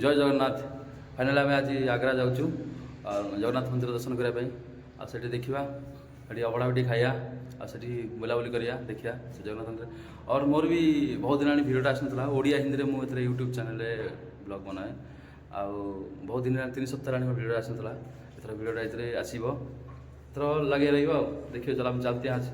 जय जगन्नाथ। फाइनाल आम आज आग्रा जाऊँ जगन्नाथ मंदिर दर्शन करने आठ देखा ये अभड़ा भी खाया आठी बुलाबुली करिया देखिया से जगन्नाथ मंदिर। और मोर भी बहुत दिन आनी भिडियोटा आसना ओडिया हिंदी में मुझे यूट्यूब चैनल ब्लॉग बनाए आउ बहुत दिन 3 सप्ताह आनी भिडियो आसना एथर भिडियोटा ये आसो एथर लगे रहा देखिए चला चलते हैं आज।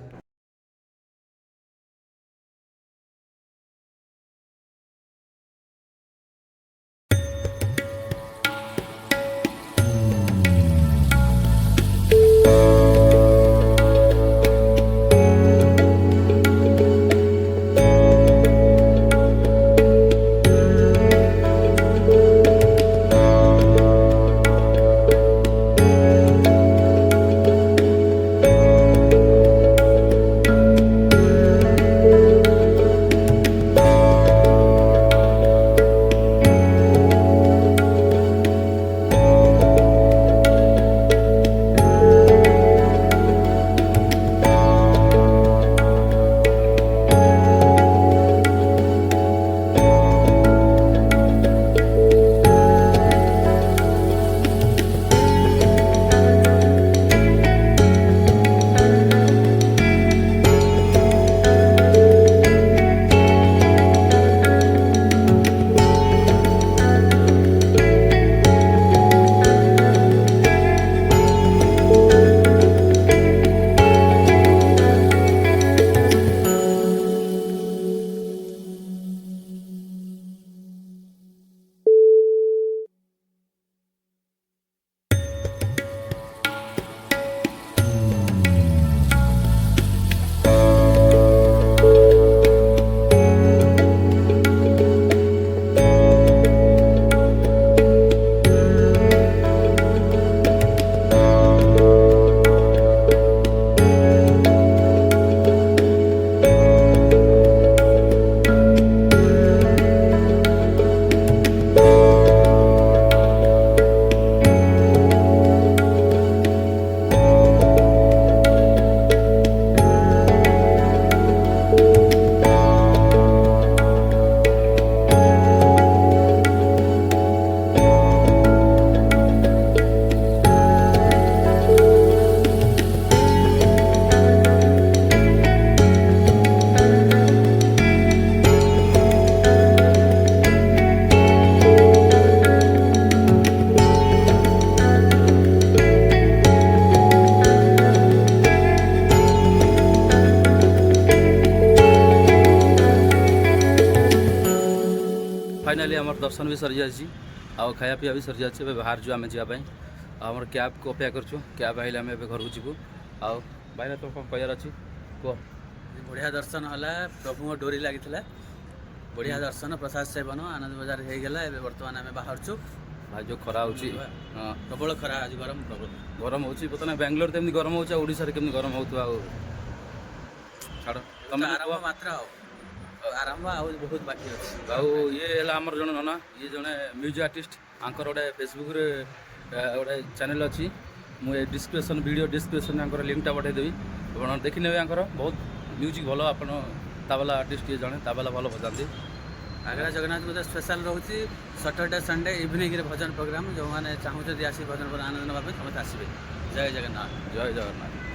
फाइनाली आम दर्शन भी सरी जाए आउ खाया पीया भी सरी जाए बाहर जो आम जावाई आम कैब को अपेक्षा करूँ कैब आइले आम घर को जीवु आउ भाई तो कौन कहार अच्छी कह बढ़िया दर्शन है प्रभु डोरी लगी बढ़िया दर्शन प्रसाद सेवन आनंद बजार हो गला बर्तमान आम बाहर भाई जो खरा हो प्रबल खरा आज गरम प्रबल गरम हो बर्तमान बेंगलोर तो गरम होशार केमी गरम हो छाड़ तुम आरंभ मात्रा आरंभ आउ बहुत बाकी अच्छे आउ ये आमर जन नना ये जड़े म्यूजिक आर्टिस्ट आंकर गोटे फेसबुक गोटे चैनल अच्छी मुझे डिस्क्रिप्शन वीडियो डिस्क्रिप्शन आंकर लिंकटा पठेदेवी आप देखने आंकर बहुत म्यूजिक भल आप ताबाला आर्टिस्ट ये जड़े ताबाला भल बजाती आग्रा जगन्नाथ मंदिर स्पेशल रोचे सैटरडे संडे इवनिंग भजन प्रोग्राम जो मैंने चाहूँ आसी भजन आनंद ना समस्त आसवे। जय जगन्नाथ। जय जगन्नाथ।